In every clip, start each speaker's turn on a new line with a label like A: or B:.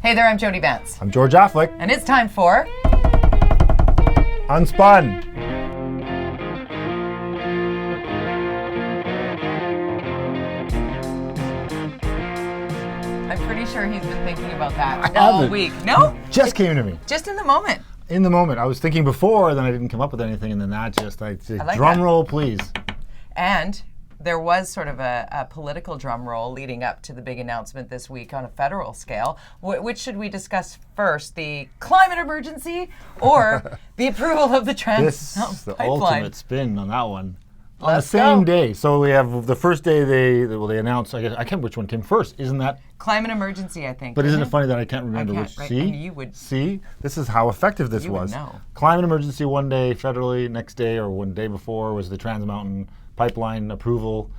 A: Hey there, I'm Jody Vance.
B: I'm George Affleck.
A: And it's time for...
B: UnSpun.
A: I'm pretty sure he's been thinking about that all week. No?
B: Just came to me.
A: Just in the moment.
B: In the moment. I was thinking before, then I didn't come up with anything, and then that just, I
A: like
B: drum
A: that.
B: roll, please.
A: And there was sort of a political drum roll leading up to the big announcement this week on a federal scale. Which should we discuss first, the climate emergency or the approval of the
B: This
A: Trans
B: is the
A: pipeline?
B: ultimate spin on that one. On
A: Let's
B: the same
A: go.
B: day. So we have the first day they announced, I can't remember which one came first. Isn't that?
A: Climate emergency, I think.
B: But isn't it funny that I can't remember which?
A: Right?
B: See?
A: And you would.
B: See? This is how effective this
A: You would
B: was.
A: know.
B: Climate emergency one day federally, next day or one day before was the Trans Mountain pipeline approval.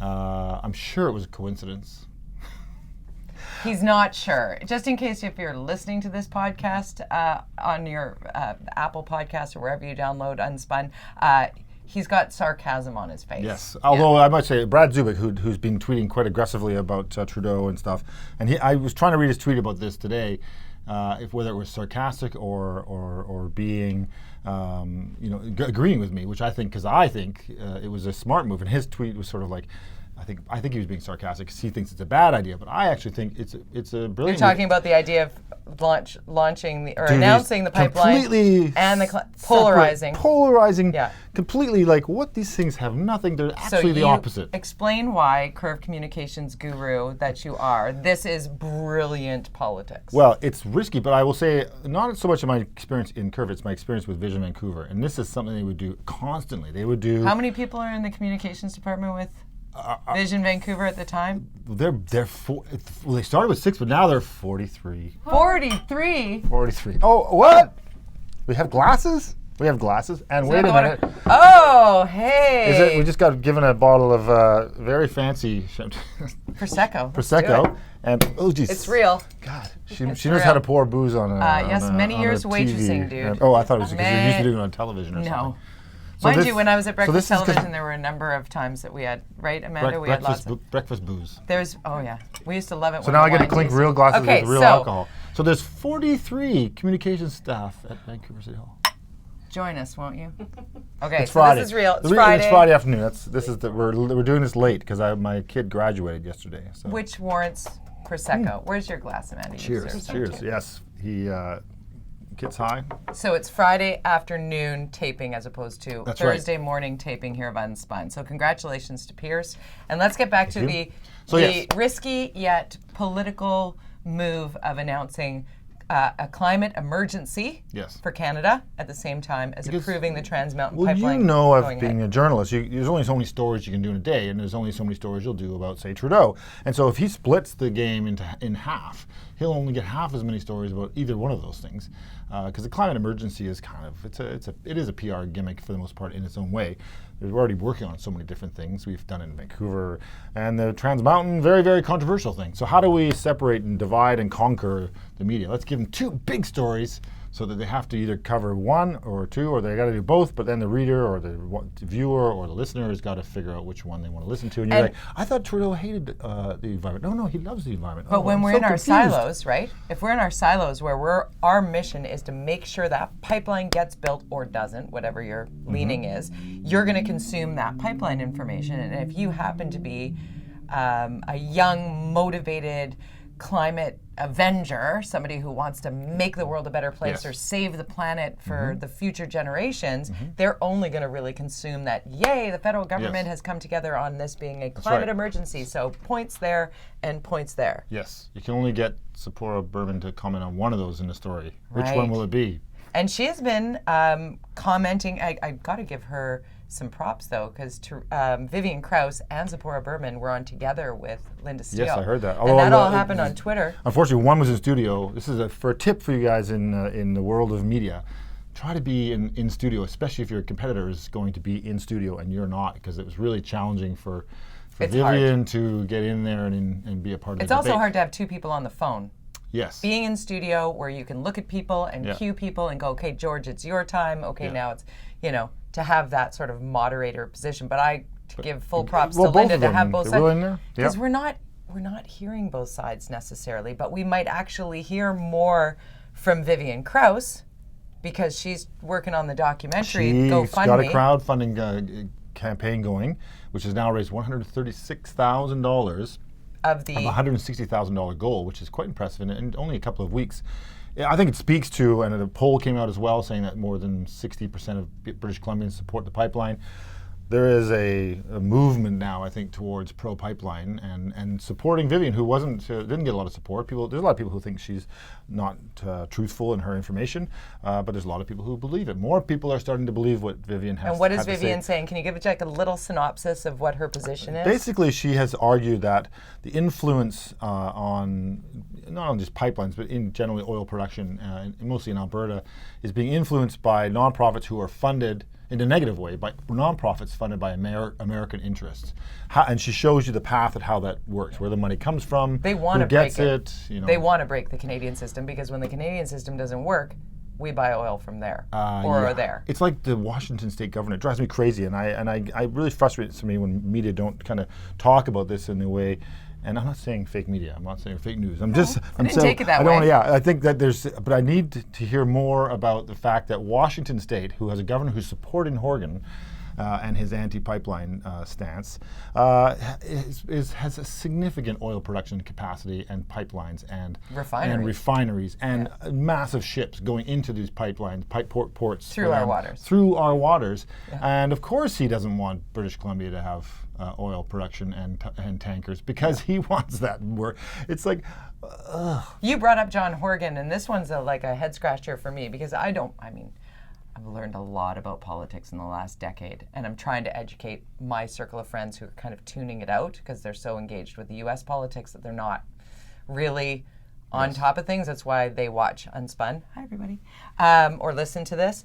B: I'm sure it was a coincidence.
A: He's not sure. Just in case if you're listening to this podcast on your Apple podcast or wherever you download UnSpun, he's got sarcasm on his face.
B: Yes, although I might say Brad Zubik, who's been tweeting quite aggressively about Trudeau and stuff, and I was trying to read his tweet about this today, whether it was sarcastic or being, agreeing with me, which I think, because I think it was a smart move, and his tweet was sort of like, I think he was being sarcastic because he thinks it's a bad idea, but I actually think it's a brilliant.
A: You're talking about the idea of launching announcing the pipeline and the polarizing.
B: Yeah. Completely, like, what these things have nothing. They're actually the opposite.
A: Explain why, Curve Communications guru that you are, this is brilliant politics.
B: Well, it's risky, but I will say not so much of my experience in Curve, it's my experience with Vision Vancouver, and this is something they would do constantly. They would do.
A: How many people are in the communications department with Vision Vancouver at the time?
B: They started with 6, but now they're 43.
A: 43?
B: 43. Oh, what? We have glasses? We have glasses. And wait a minute.
A: Oh, hey.
B: We just got given a bottle of very fancy
A: Prosecco.
B: Prosecco. And oh, geez.
A: It's real.
B: God, she knows how to pour booze on a
A: yes, many years
B: on a
A: waitressing,
B: TV.
A: dude.
B: And, I thought it was because you're used to doing it on television or something.
A: No.
B: So
A: Mind you, when I was at breakfast
B: so
A: television, there were a number of times that we had, right, Amanda? We had lots of
B: breakfast booze.
A: We used to love it.
B: So now I get to clink real glasses with real alcohol. So there's 43 communications staff at Vancouver City Hall.
A: Join us, won't you? Okay,
B: it's Friday.
A: This is real. It's
B: Friday.
A: Friday.
B: It's Friday afternoon. We're doing this late because my kid graduated yesterday. So.
A: Which warrants Prosecco. Where's your glass, Amanda?
B: Cheers. Yes, he gets high.
A: So it's Friday afternoon taping as opposed to
B: That's
A: Thursday
B: right.
A: morning taping here of UnSpun. So congratulations to Pierce. And let's get back to the risky yet political move of announcing a climate emergency for Canada at the same time as approving the Trans Mountain pipeline.
B: Well, you know, of being a journalist, there's only so many stories you can do in a day, and there's only so many stories you'll do about, say, Trudeau. And so if he splits the game in half, he'll only get half as many stories about either one of those things. Because the climate emergency is kind of it is a PR gimmick for the most part in its own way. We're already working on so many different things. We've done it in Vancouver, and the Trans Mountain, very, very controversial thing. So how do we separate and divide and conquer the media? Let's give them 2 big stories so that they have to either cover 1 or 2, or they got to do both. But then the reader or the viewer or the listener has got to figure out which one they want to listen to. And you're like, I thought Trudeau hated the environment. No, he loves the environment.
A: But when we're in our silos, right? If we're in our silos where our mission is to make sure that pipeline gets built or doesn't, whatever your leaning is, you're going to consume that pipeline information. And if you happen to be a young, motivated climate avenger, somebody who wants to make the world a better place or save the planet for the future generations, they're only going to really consume that, yay, the federal government has come together on this being a climate emergency. So points there and points there.
B: Yes. You can only get Sephora Berman to comment on one of those in the story. Which one will it be?
A: And she has been commenting. I got to give her some props, though, because Vivian Krause and Zipporah Berman were on together with Linda Steele.
B: Yes, I heard that.
A: And that all happened on Twitter.
B: Unfortunately, one was in studio. This is for a tip for you guys in the world of media. Try to be in studio, especially if your competitor is going to be in studio and you're not, because it was really challenging for Vivian to get in there and be a part of the debate.
A: It's also hard to have 2 people on the phone.
B: Yes.
A: Being in studio where you can look at people and cue people and go, okay, George, it's your time. Okay, now it's, to have that sort of moderator position. But to give full props to Linda to have both sides. Because we're not we're not hearing both sides necessarily, but we might actually hear more from Vivian Krause because she's working on the documentary GoFundMe.
B: She's got a crowdfunding campaign going, which has now raised $136,000 of the $160,000 goal, which is quite impressive in only a couple of weeks. I think it speaks to, and a poll came out as well saying that more than 60% of British Columbians support the pipeline. There is a movement now, I think, towards pro-pipeline and supporting Vivian, who didn't get a lot of support. There's a lot of people who think she's not truthful in her information, but there's a lot of people who believe it. More people are starting to believe what Vivian has.
A: And what is Vivian saying? Can you give it like a little synopsis of what her position is?
B: Basically, she has argued that the influence on not only just pipelines, but in generally oil production, mostly in Alberta, is being influenced by nonprofits who are funded in a negative way by nonprofits funded by American interests. And she shows you the path of how that works, where the money comes from,
A: they want
B: who gets it.
A: They want to break the Canadian system because when the Canadian system doesn't work, we buy oil from there or there.
B: It's like the Washington state government. It drives me crazy, and I really frustrates me when media don't kind of talk about this in the way. And I'm not saying fake media. I'm not saying fake news. I'm saying
A: take it that way.
B: Yeah, I think that but I need to hear more about the fact that Washington State, who has a governor who's supporting Horgan and his anti-pipeline stance, has a significant oil production capacity and pipelines and refineries and massive ships going into these pipelines, ports
A: through our waters.
B: Through our waters, and of course he doesn't want British Columbia to have oil production and tankers because he wants that work. It's like,
A: you brought up John Horgan, and this one's like a head scratcher for me because I've learned a lot about politics in the last decade, and I'm trying to educate my circle of friends who are kind of tuning it out because they're so engaged with the U.S. politics that they're not really on top of things. That's why they watch UnSpun. Hi, everybody. Or listen to this.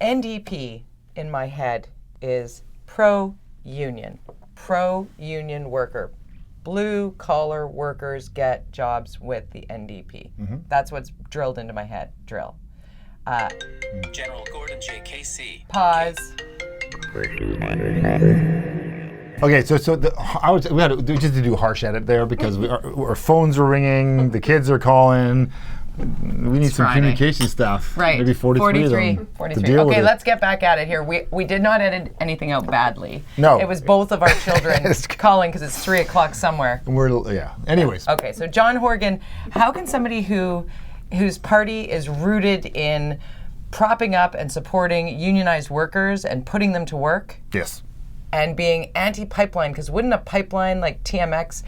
A: NDP, in my head, is pro-union worker. Blue-collar workers get jobs with the NDP. Mm-hmm. That's what's drilled into my head. Drill.
C: General Gordon JKC.
A: Pause.
B: Okay, we just to do a harsh edit there because our phones are ringing, the kids are calling. We need some communication staff.
A: Right.
B: Maybe 43 of them
A: 43.
B: to deal with
A: Okay,
B: it.
A: let's get back at it here. We did not edit anything out badly.
B: No.
A: It was both of our children calling because it's 3 o'clock somewhere.
B: Anyways.
A: Okay, so John Horgan, how can somebody whose party is rooted in propping up and supporting unionized workers and putting them to work?
B: Yes.
A: And being anti-pipeline, because wouldn't a pipeline like TMX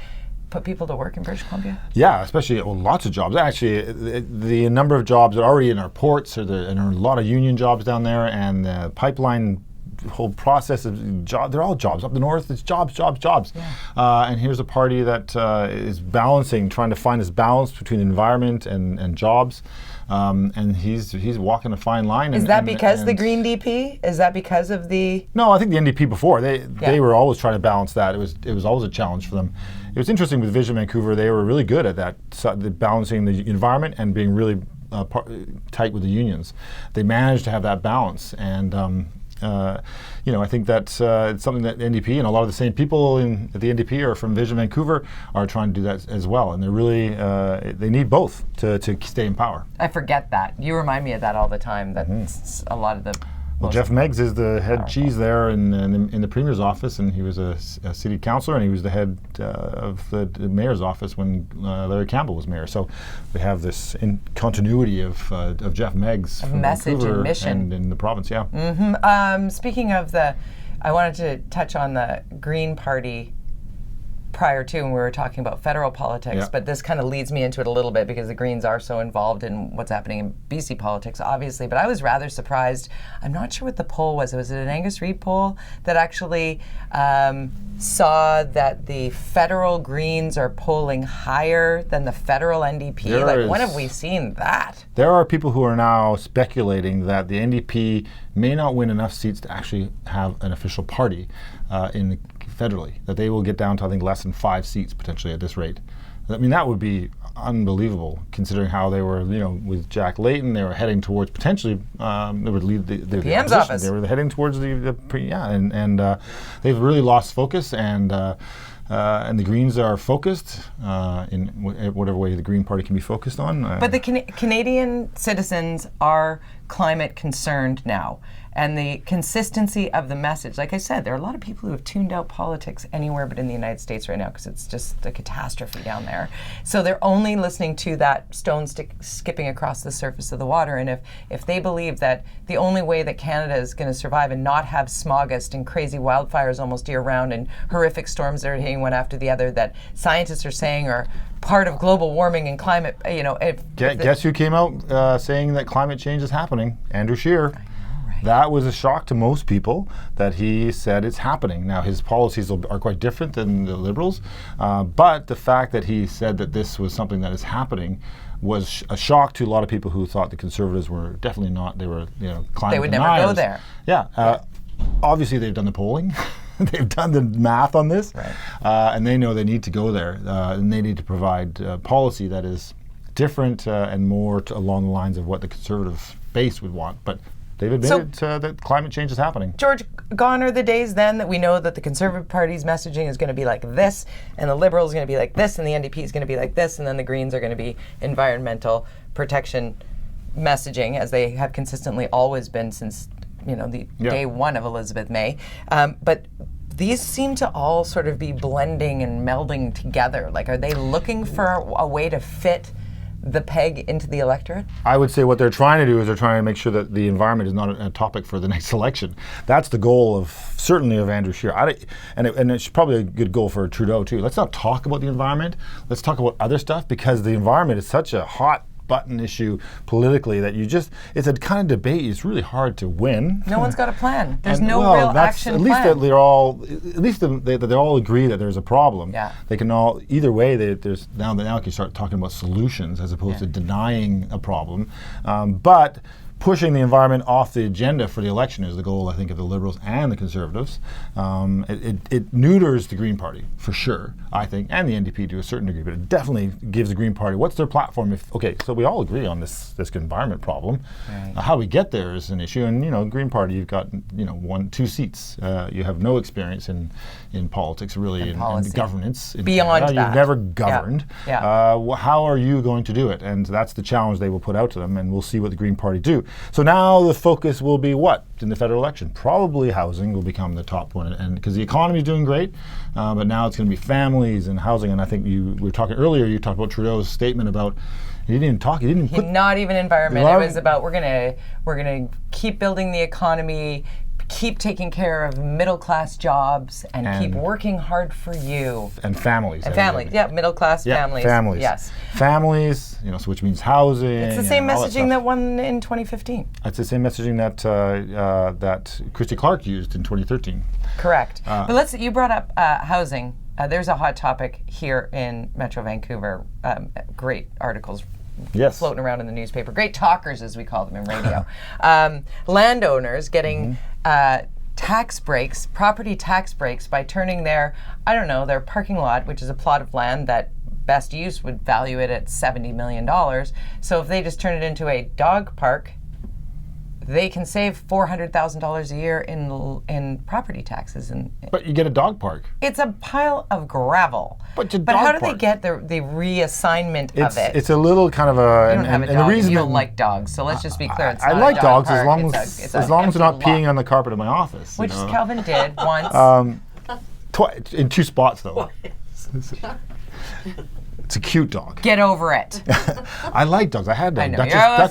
A: put people to work in British Columbia?
B: Yeah, especially lots of jobs. Actually, the number of jobs that are already in our ports, and there are a lot of union jobs down there, and the pipeline whole process of jobs, they're all jobs. Up the north, it's jobs. Yeah. And here's a party that is trying to find this balance between environment and jobs. And he's walking a fine line.
A: Is that because the Green DP? Is that because of the?
B: No, I think the NDP before they were always trying to balance that. It was always a challenge for them. It was interesting with Vision Vancouver. They were really good at that, balancing the environment and being really tight with the unions. They managed to have that balance, and I think that's it's something that NDP and a lot of the same people at the NDP are from Vision Vancouver are trying to do that as well. And they're really they need both to stay in power.
A: I forget that. You remind me of that all the time. That's a lot of the.
B: Well, Jeff Meggs is the head cheese there in the Premier's office, and he was a city councillor, and he was the head of the Mayor's office when Larry Campbell was Mayor. So we have this continuity of Jeff Meggs from
A: message
B: Vancouver
A: and mission
B: and in the province, yeah.
A: Mm-hmm. Speaking of I wanted to touch on the Green Party prior to when we were talking about federal politics, but this kind of leads me into it a little bit because the Greens are so involved in what's happening in BC politics, obviously. But I was rather surprised. I'm not sure what the poll was. Was it an Angus Reid poll that actually saw that the federal Greens are polling higher than the federal NDP? When have we seen that?
B: There are people who are now speculating that the NDP may not win enough seats to actually have an official party federally, that they will get down to, I think, less than 5 seats potentially at this rate. I mean, that would be unbelievable considering how they were, with Jack Layton, they were heading towards potentially, they would lead the
A: PM's office.
B: They were heading towards and they've really lost focus, and and the Greens are focused in whatever way the Green Party can be focused on.
A: But the Canadian citizens are climate concerned now. And the consistency of the message, like I said, there are a lot of people who have tuned out politics anywhere but in the United States right now because it's just a catastrophe down there. So they're only listening to that stone skipping across the surface of the water. And if they believe that the only way that Canada is going to survive and not have smogist and crazy wildfires almost year round and horrific storms that are hitting one after the other that scientists are saying are part of global warming and climate,
B: guess who came out saying that climate change is happening? Andrew Scheer. That was a shock to most people that he said it's happening. Now, his policies are quite different than the Liberals, but the fact that he said that this was something that is happening was a shock to a lot of people who thought the Conservatives were definitely not. They were, climate
A: They would
B: deniers.
A: never go there.
B: Yeah. Obviously, they've done the polling. They've done the math on this,
A: right.
B: And they know they need to go there, and they need to provide policy that is different and more along the lines of what the Conservative base would want. But they've admitted that climate change is happening.
A: George, gone are the days then that we know that the Conservative Party's messaging is going to be like this, and the Liberals are going to be like this, and the NDP is going to be like this, and then the Greens are going to be environmental protection messaging, as they have consistently always been since day one of Elizabeth May. But these seem to all sort of be blending and melding together. Like, are they looking for a way to fit the peg into the electorate?
B: I would say what they're trying to do is they're trying to make sure that the environment is not a topic for the next election. That's the goal of certainly of Andrew Scheer. And it's probably a good goal for Trudeau too. Let's not talk about the environment. Let's talk about other stuff, because the environment is such a hot button issue politically that it's a kind of debate. It's really hard to win.
A: No one's got a plan. There's no real action
B: at least
A: plan.
B: They all agree that there's a problem.
A: Yeah.
B: They can all either way. There's now you can start talking about solutions as opposed to denying a problem, but pushing the environment off the agenda for the election is the goal, I think, of the Liberals and the Conservatives. It neuters the Green Party, for sure, I think, and the NDP to a certain degree, but it definitely gives the Green Party, what's their platform? So we all agree on this environment problem.
A: Right.
B: How we get there is an issue, and, Green Party, you've got, 2 seats. You have no experience in politics, really, and governance.
A: Beyond that.
B: You've never governed.
A: Yeah.
B: How are you going to do it? And that's the challenge they will put out to them, and we'll see what the Green Party do. So now the focus will be what in the federal election? Probably housing will become the top one, and because the economy is doing great, but now it's going to be families and housing. And I think we were talking earlier. You talked about Trudeau's statement about
A: not even environment. It was about we're gonna keep building the economy, keep taking care of middle-class jobs, and keep working hard for you.
B: And families.
A: And families, middle-class families.
B: Families.
A: Yes.
B: Families, so which means housing.
A: It's the same messaging that won in 2015.
B: It's the same messaging that Christy Clark used in 2013.
A: Correct. But you brought up housing. There's a hot topic here in Metro Vancouver. Great articles floating around in the newspaper. Great talkers, as we call them in radio. Landowners getting tax breaks, property tax breaks, by turning their parking lot, which is a plot of land that best use would value it at $70 million. So if they just turn it into a dog park, they can save $400,000 a year in property taxes.
B: But you get a dog park.
A: It's a pile of gravel.
B: But
A: how do they get the reassessment of it?
B: It's a little kind of a.
A: You don't have a dog.
B: And the reason
A: you don't like dogs, so let's just be clear. It's
B: I
A: not
B: like
A: a dog
B: dogs
A: park.
B: as long as they're not peeing on the carpet of my office.
A: Which Calvin did once.
B: In 2 spots though. It's a cute dog.
A: Get over it.
B: I like dogs. I had them.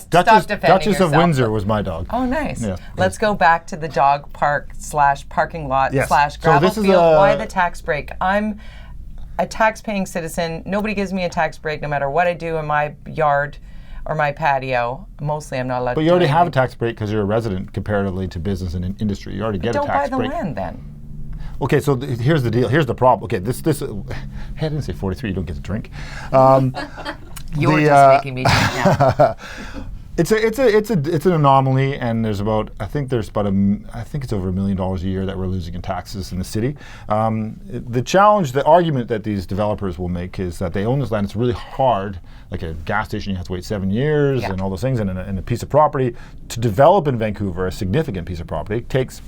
A: Duchess
B: of Windsor was my dog.
A: Oh, nice.
B: Yeah.
A: Let's go back to the dog park / parking lot / gravel field. Why the tax break? I'm a tax-paying citizen. Nobody gives me a tax break no matter what I do in my yard or my patio. Mostly I'm not allowed to.
B: But you already have a tax break because you're a resident comparatively to business and industry. You already get a tax break.
A: Don't buy the land then.
B: Okay, so here's the deal. Here's the problem. Okay, this. I didn't say 43. You don't get to drink.
A: You're just making me drink now.
B: It's an anomaly, and there's about I think it's over $1 million a year that we're losing in taxes in the city. The argument that these developers will make is that they own this land. It's really hard, like a gas station. You have to wait 7 years and all those things, and a piece of property to develop in Vancouver, a significant piece of property takes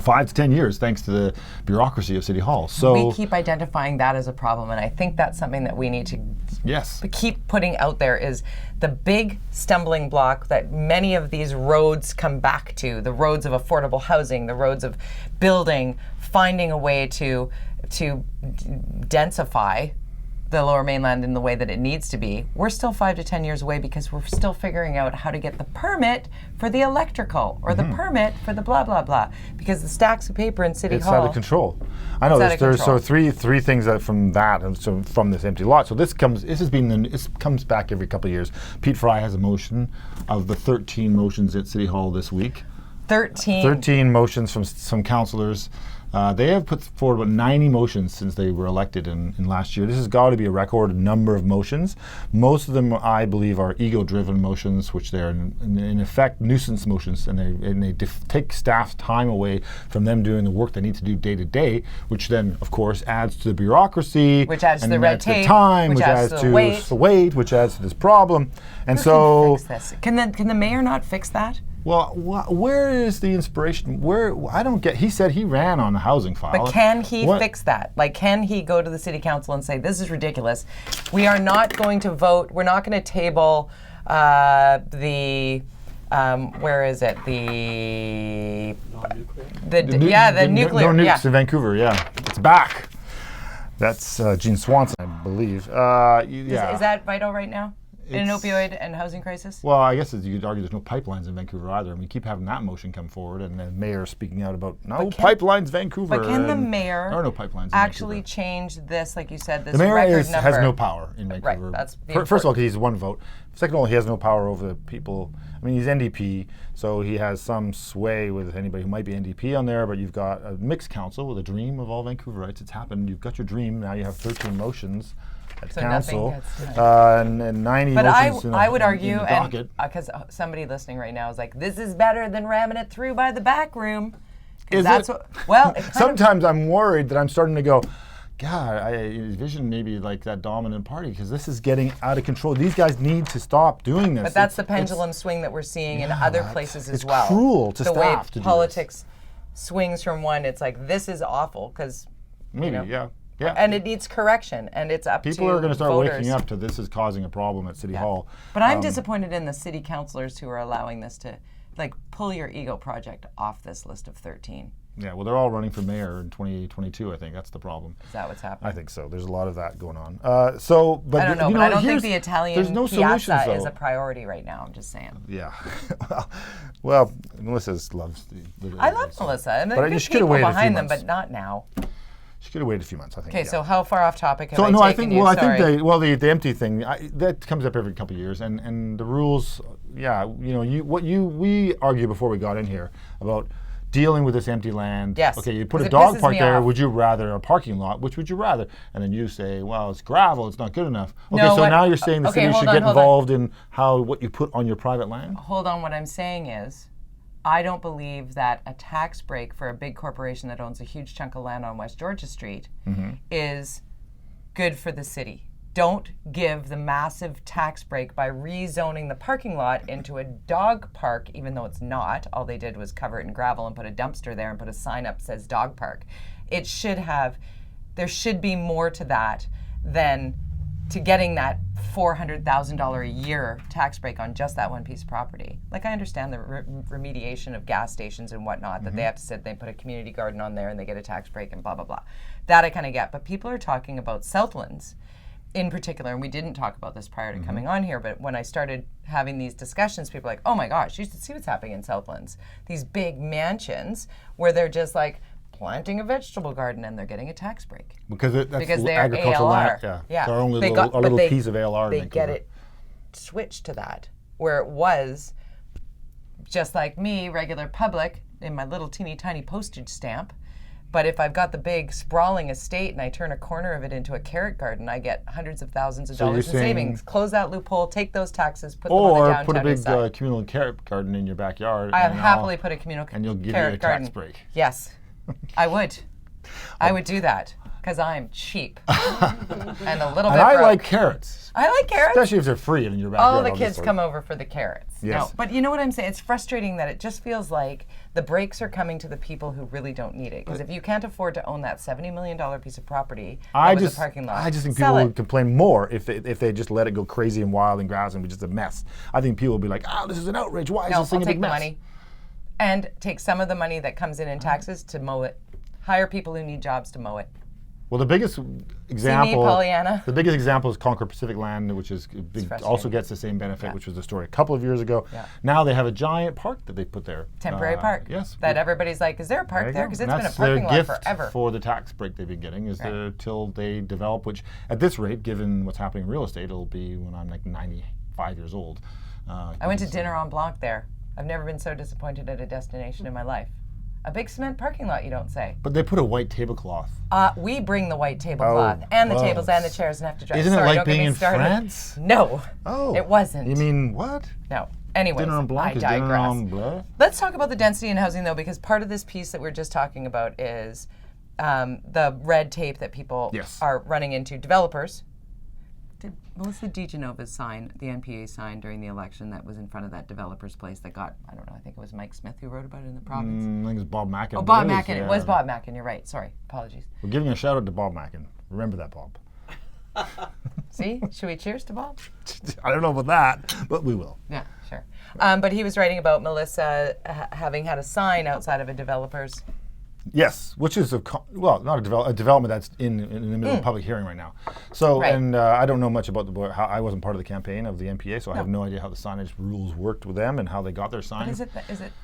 B: 5 to 10 years, thanks to the bureaucracy of City Hall. So
A: we keep identifying that as a problem, and I think that's something that we need to keep putting out there is the big stumbling block that many of these roads come back to, the roads of affordable housing, the roads of building, finding a way to densify the Lower Mainland in the way that it needs to be. We're still 5 to 10 years away because we're still figuring out how to get the permit for the electrical or the permit for the blah, blah, blah. Because the stacks of paper in City Hall.
B: It's out of control. I know there's so three things that from this empty lot. So this comes back every couple of years. Pete Fry has a motion of the 13 motions at City Hall this week. 13 motions from some councillors. They have put forward about 90 motions since they were elected in last year. This has got to be a record number of motions. Most of them, I believe, are ego-driven motions, which they're in effect nuisance motions, and they take staff's time away from them doing the work they need to do day to day, which then, of course, adds to the bureaucration,
A: which adds to the red tape,
B: time, which adds to the wait, which adds to this problem. And so,
A: can the mayor not fix that?
B: Well, where is the inspiration? I don't get. He said he ran on the housing file.
A: But can he fix that? Like, can he go to the city council and say, "This is ridiculous. We are not going to vote. We're not going to table the where is it? The nuclear.
B: No nukes in Vancouver. Yeah, it's back. That's Gene Swanson, I believe.
A: Is that vital right now? In an opioid and housing crisis?
B: Well, I guess you could argue there's no pipelines in Vancouver either, and we keep having that motion come forward, and the mayor speaking out about pipelines, Vancouver.
A: But can the mayor
B: there are no pipelines
A: actually change this, like you said, this
B: the mayor
A: record
B: has
A: number?
B: no power in Vancouver.
A: Right, that's
B: first of all, because he's one vote. Second of all, he has no power over the people. I mean, he's NDP, so he has some sway with anybody who might be NDP on there, but you've got a mixed council with a dream of all Vancouverites. It's happened. You've got your dream. Now you have 13 motions at council, and 90
A: but
B: motions
A: I would argue,
B: in the docket.
A: Because somebody listening right now is like, this is better than ramming it through by the back room.
B: Is
A: that's
B: it?
A: Sometimes
B: I'm worried that I'm starting to go, God, I envision maybe like that dominant party, because this is getting out of control. These guys need to stop doing this.
A: But that's the pendulum swing that we're seeing in other places as well.
B: It's cruel to
A: the
B: staff
A: way
B: to do
A: politics swings from one, it's like, this is awful, because
B: yeah.
A: And it needs correction, and it's up to
B: people are going to start
A: voters.
B: Waking up to this is causing a problem at City Hall.
A: But I'm disappointed in the city councillors who are allowing this to, like, pull your ego project off this list of 13.
B: Yeah, well, they're all running for mayor in 2022, I think. That's the problem.
A: Is that what's happening?
B: I think so. There's a lot of that going on. But
A: I don't know, but I don't think the Italian piazza is
B: though.
A: a priority right now. I'm just saying.
B: Yeah. well, Melissa loves the
A: I love Melissa. And
B: but
A: there's people behind them, but not now.
B: She could have waited a few months, I think.
A: Okay, so how far off topic have
B: I taken
A: you?
B: I think the empty thing, that comes up every couple of years, and the rules, we argue before we got in here about dealing with this empty land.
A: Yes.
B: Okay, you put a dog park there, would you rather a parking lot? Which would you rather? And then you say, well, it's gravel, it's not good enough. Okay, now you're saying the city should get involved in what you put on your private land?
A: Hold on, what I'm saying is, I don't believe that a tax break for a big corporation that owns a huge chunk of land on West Georgia Street is good for the city. Don't give the massive tax break by rezoning the parking lot into a dog park, even though it's not. All they did was cover it in gravel and put a dumpster there and put a sign up that says dog park. There should be more to that than to getting that $400,000 a year tax break on just that one piece of property. Like, I understand the remediation of gas stations and whatnot, that they have to sit, they put a community garden on there and they get a tax break and blah, blah, blah. That I kind of get. But people are talking about Southlands in particular, and we didn't talk about this prior to coming on here, but when I started having these discussions, people are like, oh my gosh, you should see what's happening in Southlands. These big mansions where they're just like, planting a vegetable garden and they're getting a tax break.
B: Because they're
A: ALR.
B: agricultural land. Yeah.
A: It's
B: our only little piece of ALR.
A: They get it switched to that, where it was just like me, regular public, in my little teeny tiny postage stamp. But if I've got the big sprawling estate and I turn a corner of it into a carrot garden, I get hundreds of thousands of dollars in savings. Close that loophole, take those taxes, put them on the downtown
B: or put a big communal carrot garden in your backyard.
A: I'll happily put a communal
B: and you'll give
A: carrot
B: you a
A: garden.
B: tax break.
A: Yes, I would. I would do that. Because I'm cheap and a little
B: And
A: bit
B: I
A: broke.
B: like carrots.
A: I like carrots.
B: Especially if they're free and in your backyard.
A: All the
B: I'll
A: kids
B: just
A: come over for the carrots.
B: Yes.
A: No, but you know what I'm saying? It's frustrating that it just feels like the breaks are coming to the people who really don't need it. Because if you can't afford to own that $70 million piece of property with a parking lot,
B: I just think
A: sell
B: people
A: it.
B: would complain more if they just let it go crazy and wild and grass and be just a mess. I think people would be like, this is an outrage. Why is
A: No,
B: this thing
A: I'll
B: a big
A: take the
B: mess?
A: money and take some of the money that comes in taxes to mow it. Hire people who need jobs to mow it.
B: Well, the biggest example,
A: Pollyanna?
B: the biggest example is Conquer Pacific Land, which is big, also gets the same benefit, which was the story a couple of years ago.
A: Yeah.
B: Now they have a giant park that they put there.
A: Temporary park.
B: Yes.
A: That everybody's like, is there a park there? Because it's been a
B: that's
A: parking lot
B: their gift
A: forever.
B: for the tax break they've been getting is till they develop, which at this rate, given what's happening in real estate, it'll be when I'm like 95 years old.
A: I went to dinner en blanc there. I've never been so disappointed at a destination in my life. A big cement parking lot, you don't say.
B: But they put a white tablecloth.
A: We bring the white tablecloth and the tables and the chairs and have to drive.
B: Isn't
A: Sorry,
B: it like
A: don't get
B: being
A: me
B: in
A: started.
B: France?
A: No.
B: Oh.
A: It wasn't.
B: You mean what?
A: No. Anyways,
B: Dinner en blanc
A: I
B: is
A: digress.
B: dinner en blanc?
A: Let's talk about the density in housing, though, because part of this piece that we're just talking about is the red tape that people are running into. Developers. Did Melissa DeGenova sign the NPA sign during the election that was in front of that developer's place that got, I don't know, I think it was Mike Smith who wrote about it in the province?
B: I think it was Bob Mackin.
A: Oh, Bob Mackin. It was Bob Mackin. You're right. Sorry. Apologies.
B: We're giving a shout out to Bob Mackin. Remember that, Bob.
A: See? Should we cheers to Bob?
B: I don't know about that, but we will.
A: Yeah, sure. But he was writing about Melissa having had a sign outside of a developer's.
B: Yes, which is not a development that's in the middle of a public hearing right now. So, and I don't know much about how I wasn't part of the campaign of the NPA, so I have no idea how the signage rules worked with them and how they got their sign.
A: Is it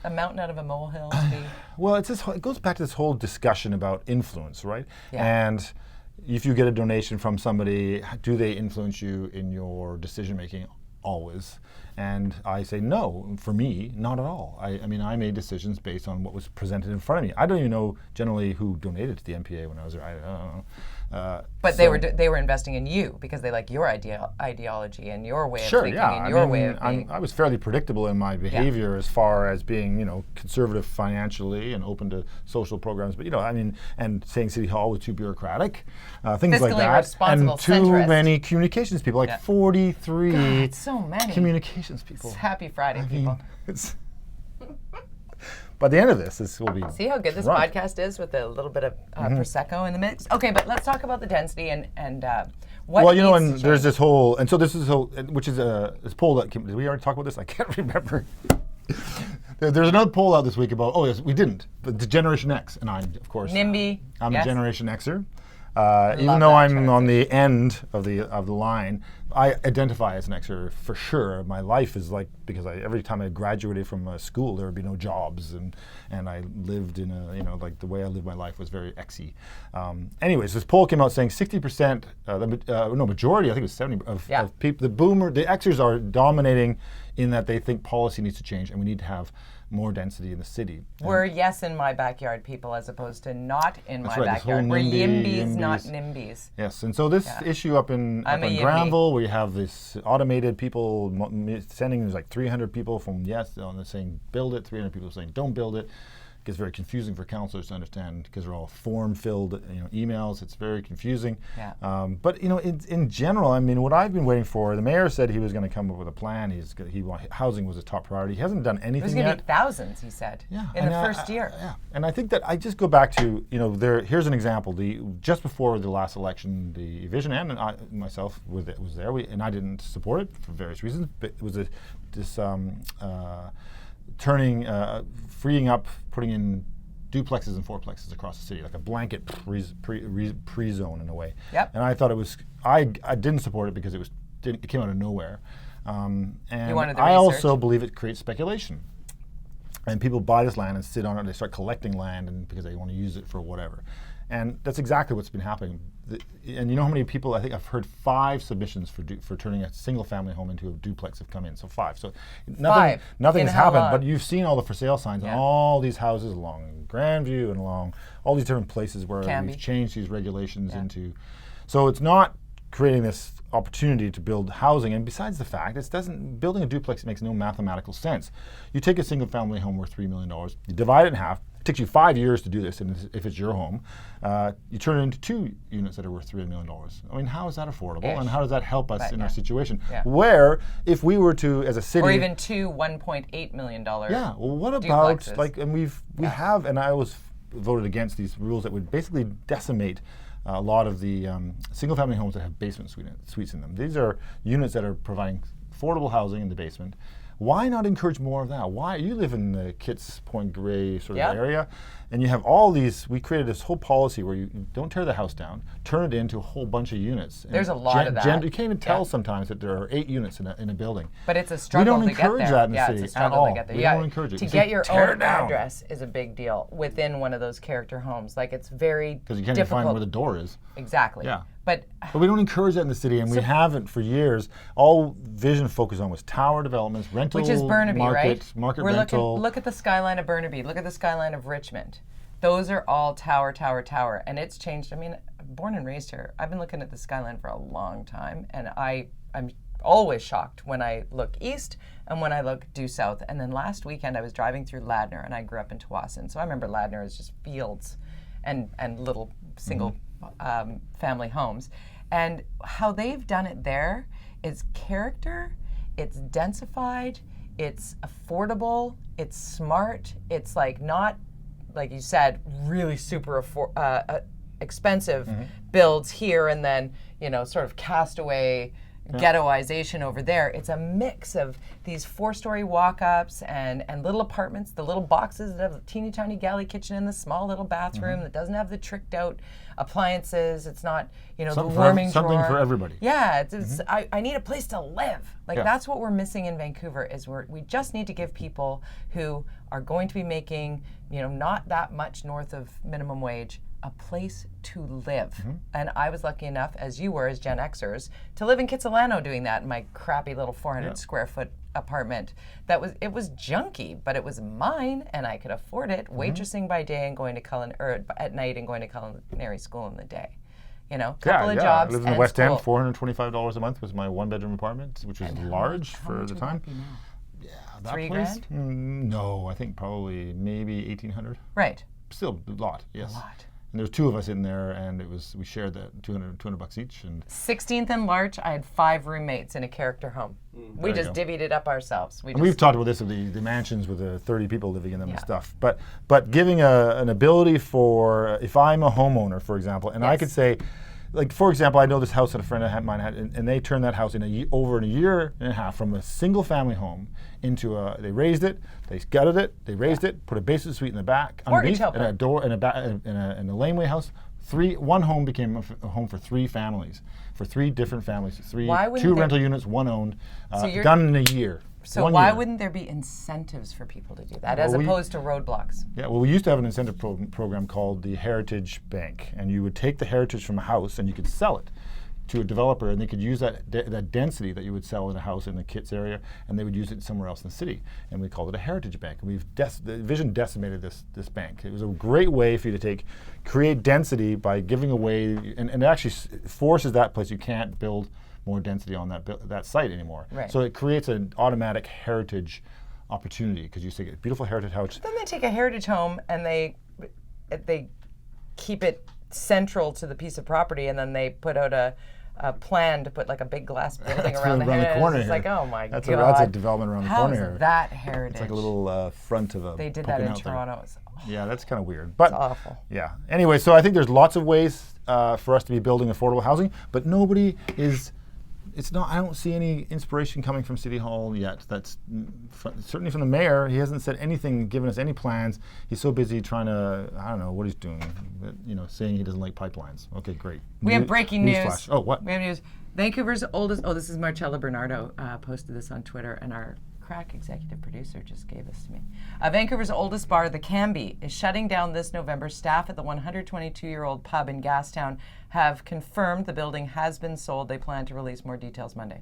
A: a mountain out of a molehill to be?
B: Well, it goes back to this whole discussion about influence, right?
A: Yeah.
B: And if you get a donation from somebody, do they influence you in your decision making? Always. And I say no, for me, not at all. I mean, I made decisions based on what was presented in front of me. I don't even know generally who donated to the NPA when I was there. I don't know.
A: But they were investing in you because they like your ideology and your way of thinking and your way of being.
B: I was fairly predictable in my behavior as far as being, conservative financially and open to social programs. But and saying City Hall was too bureaucratic, things like that,
A: responsible,
B: and too
A: centrist.
B: many communications people, like 43
A: God, so many
B: communications people.
A: It's Happy Friday, people.
B: By the end of this will be.
A: See how good this podcast is with a little bit of prosecco in the mix. Okay, but let's talk about the density and what.
B: Well, and there's this whole, and so this is which is this poll that did we already talk about this? I can't remember. There's another poll out this week about. Oh yes, we didn't. But the Generation X, and I'm of course.
A: NIMBY.
B: I'm a Generation Xer. Even though I'm on the end of the line, I identify as an Xer for sure. My life is like, because every time I graduated from school, there would be no jobs, and I lived in like the way I lived my life was very Xy. Anyways, this poll came out saying 60%, majority, I think it was 70 of people, the Xers are dominating in that they think policy needs to change and we need to have more density in the city.
A: We're yes in my backyard people as opposed to not in my
B: right,
A: backyard. We're YIMBYs, not NIMBYs.
B: Yes, and so this issue up in Granville, where you have this automated people sending, there's like 300 people from saying build it, 300 people saying don't build it. It gets very confusing for councillors to understand because they're all form-filled emails. It's very confusing.
A: Yeah.
B: But in general, I mean, what I've been waiting for, the mayor said he was going to come up with a plan. Housing was a top priority. He hasn't done anything yet.
A: There's going to be thousands, he said, in the first year.
B: Yeah, and I think that I just go back to, here's an example. Just before the last election, the Vision and I myself was there, and I didn't support it for various reasons, but it was freeing up, putting in duplexes and fourplexes across the city, like a blanket pre-zone in a way.
A: Yep.
B: And I thought it was, I didn't support it because it came out of nowhere. And
A: you wanted the
B: I
A: research.
B: also believe it creates speculation. And people buy this land and sit on it, and they start collecting land because they want to use it for whatever. And that's exactly what's been happening. And you know how many people, I think I've heard 5 submissions for turning a single family home into a duplex have come in, so 5. So nothing has happened, but you've seen all the for sale signs on all these houses along Grandview and along all these different places where we've changed these regulations into. So it's not creating this opportunity to build housing, and besides the fact, building a duplex makes no mathematical sense. You take a single family home worth $3 million, you divide it in half, takes you 5 years to do this, and if it's your home, you turn it into 2 units that are worth $3 million. I mean, how is that affordable, and how does that help us in our situation? Where if we were to, as a city,
A: or even 2 $1.8 million.
B: Yeah. Well, what about
A: duplexes.
B: like, and we have, and I always voted against these rules that would basically decimate a lot of the single-family homes that have basement suites in them. These are units that are providing affordable housing in the basement. Why not encourage more of that? Why you live in the Kitts Point Grey sort of area, and you have all these. We created this whole policy where you don't tear the house down, turn it into a whole bunch of units.
A: There's a lot of that.
B: You can't even tell sometimes that there are 8 units in a building.
A: But it's a struggle to get there.
B: We don't encourage that in the
A: it's
B: city
A: a struggle
B: at all.
A: to get there.
B: We don't encourage it.
A: To get your own address is a big deal within one of those character homes. Like it's very
B: because you can't even find where the door is.
A: Exactly.
B: Yeah.
A: But
B: we don't encourage that in the city, and we haven't for years. All Vision focused on was tower developments, rental,
A: which is Burnaby,
B: market rental.
A: Look at the skyline of Burnaby. Look at the skyline of Richmond. Those are all tower, and it's changed. I mean, born and raised here. I've been looking at the skyline for a long time, and I'm always shocked when I look east and when I look due south. And then last weekend I was driving through Ladner, and I grew up in Tawasin, so I remember Ladner as just fields and little single family homes. And how they've done it there is character, it's densified, it's affordable, it's smart, it's like not, like you said, really super expensive builds here and then, sort of castaway ghettoization over there. It's a mix of these 4-story walk-ups and little apartments, the little boxes that have a teeny tiny galley kitchen and the small little bathroom that doesn't have the tricked out appliances. It's not, the warming drawer.
B: Something for everybody.
A: Yeah, it's I need a place to live. Like that's what we're missing in Vancouver is we just need to give people who are going to be making, not that much north of minimum wage, a place to live. And I was lucky enough, as you were as Gen Xers, to live in Kitsilano doing that in my crappy little 400 square foot apartment. It was junky, but it was mine and I could afford it, waitressing by day and going to at night and going to culinary school in the day. Couple of jobs.
B: I lived in the West End. $425 a month was my 1-bedroom apartment, which was large for the time. Yeah, that place.
A: $3,000?
B: No, I think probably maybe 1,800.
A: Right.
B: Still a lot. Yes.
A: A lot.
B: And there was 2 of us in there, and we shared that $200 each. And
A: 16th and Larch, I had 5 roommates in a character home. We just divvied it up ourselves.
B: We've talked about this of the mansions with the 30 people living in them and stuff. But giving an ability for, if I'm a homeowner, for example, and I could say, like, for example, I know this house that a friend of mine had, and they turned that house over in a year and a half from a single family home into they raised it, they gutted it, they raised it, put a basement suite in the back, underneath, and a door and a laneway house. One home became a home for 3 families, for 3 different families, 2 rental units, 1 owned, done in a year.
A: So why wouldn't there be incentives for people to do that as opposed to roadblocks?
B: Yeah, well, we used to have an incentive program called the Heritage Bank, and you would take the heritage from a house and you could sell it to a developer, and they could use that density that you would sell in a house in the Kitts area, and they would use it somewhere else in the city, and we called it a Heritage Bank. And the Vision decimated this bank. It was a great way for you to create density by giving away, and it actually forces that place. You can't build more density on that site anymore.
A: Right.
B: So it creates an automatic heritage opportunity because you say a beautiful heritage house.
A: Then they take a heritage home and they keep it central to the piece of property, and then they put out a plan to put like a big glass building around the
B: corner.
A: It's like, oh my
B: God.
A: That's
B: a development around the corner here.
A: How's that heritage?
B: It's like a little front of a.
A: They did that in Toronto.
B: Yeah, that's kind of weird. But
A: it's awful.
B: Yeah. Anyway, so I think there's lots of ways for us to be building affordable housing, but nobody is. It's not. I don't see any inspiration coming from City Hall yet. That's certainly from the mayor. He hasn't said anything, given us any plans. He's so busy trying to. I don't know what he's doing. But, saying he doesn't like pipelines. Okay, great.
A: We have breaking news.
B: Flash. Oh, what?
A: We have news. Vancouver's oldest. Oh, this is Marcella Bernardo posted this on Twitter, and our crack executive producer just gave this to me. Vancouver's oldest bar, the Canby, is shutting down this November. Staff at the 122-year-old pub in Gastown have confirmed the building has been sold. They plan to release more details Monday.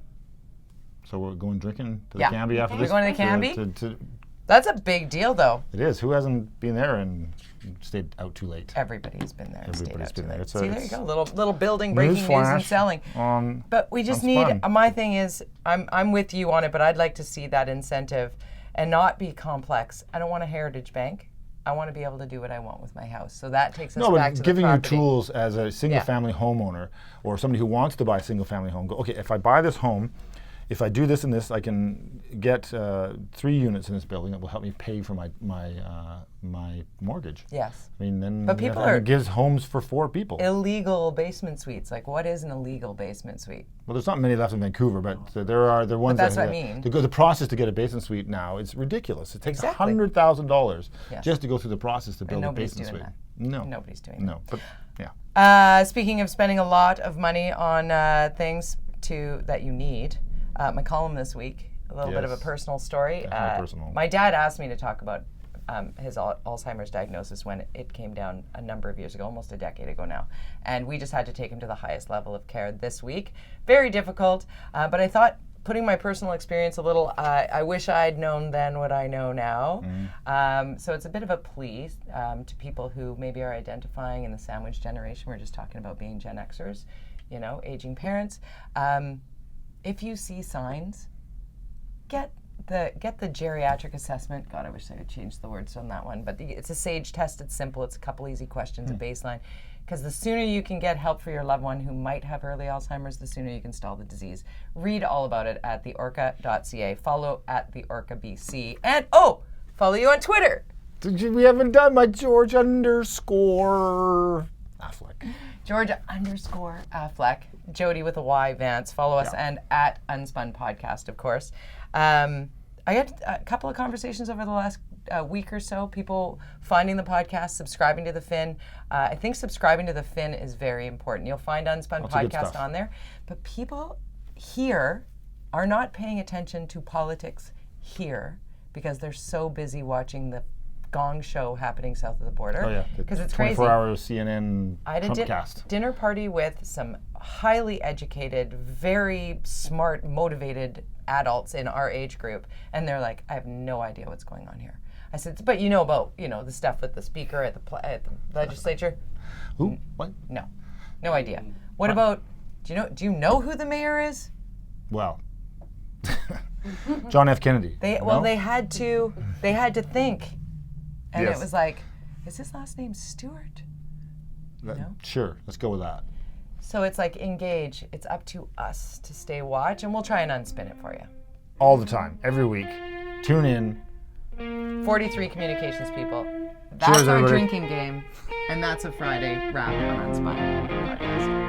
B: So we're going drinking to the Canby after this?
A: We're going to the Canby? That's a big deal, though.
B: It is. Who hasn't been there and stayed out too late?
A: Everybody's been there.
B: Everybody's been there.
A: See, there you go. Little building, breaking news and selling. But we just need. My thing is, I'm with you on it, but I'd like to see that incentive, and not be complex. I don't want a heritage bank. I want to be able to do what I want with my house. So that takes us
B: No,
A: back
B: but
A: to the
B: giving you
A: property.
B: tools as a single-family homeowner or somebody who wants to buy a single-family home, go, okay, if I buy this home, if I do this and this, I can get 3 units in this building that will help me pay for my mortgage.
A: Yes.
B: I mean, then
A: But people
B: it gives homes for 4 people.
A: Illegal basement suites. Like, what is an illegal basement suite?
B: Well, there's not many left in Vancouver, but there are ones
A: that's
B: that
A: what I mean.
B: the process to get a basement suite now is ridiculous. It takes
A: Exactly.
B: $100,000
A: Yes.
B: just to go through the process to build a
A: nobody's
B: basement
A: doing
B: suite.
A: that.
B: No.
A: Nobody's doing that.
B: No, but yeah.
A: Speaking of spending a lot of money on things that you need, my column this week, a little bit of a
B: Yes.
A: personal story.
B: Definitely personal.
A: My dad asked me to talk about his Alzheimer's diagnosis when it came down a number of years ago, almost a decade ago now. And we just had to take him to the highest level of care this week. Very difficult, but I thought, putting my personal experience a little, I wish I'd known then what I know now. So it's a bit of a plea to people who maybe are identifying in the sandwich generation. We're just talking about being Gen Xers, aging parents. If you see signs, get the geriatric assessment. God, I wish I had changed the words on that one. But it's a SAGE test. It's simple. It's a couple easy questions, a baseline. Because the sooner you can get help for your loved one who might have early Alzheimer's, the sooner you can stall the disease. Read all about it at theorca.ca. Follow at theorcabc. And, follow you on Twitter.
B: We haven't done my George _Affleck.
A: George _Affleck. Jody with a Y, Vance. Follow us, and at UnSpun Podcast, of course. I had a couple of conversations over the last week or so, people finding the podcast, subscribing to the Fin. I think subscribing to the Fin is very important. You'll find UnSpun
B: Lots of good
A: Podcast
B: stuff.
A: on there. But people here are not paying attention to politics here because they're so busy watching the Gong Show happening south of the border.
B: Oh yeah,
A: because it's
B: 24
A: crazy.
B: hours CNN
A: I had a
B: Trumpcast.
A: dinner party with some highly educated, very smart, motivated adults in our age group, and they're like, I have no idea what's going on here. I said, but you know about, the stuff with the speaker at the legislature?
B: Who? What?
A: No idea. What about, do you know who the mayor is?
B: Well, John F. Kennedy.
A: They had to think. And
B: Yes.
A: it was like, is his last name Stewart?
B: Sure, let's go with that.
A: So it's like, engage. It's up to us to stay watch, and we'll try and unspin it for you.
B: All the time, every week. Tune in.
A: 43 communications people. That's
B: Cheers,
A: our
B: everybody.
A: drinking game, and that's a Friday wrap on UnSpun podcast.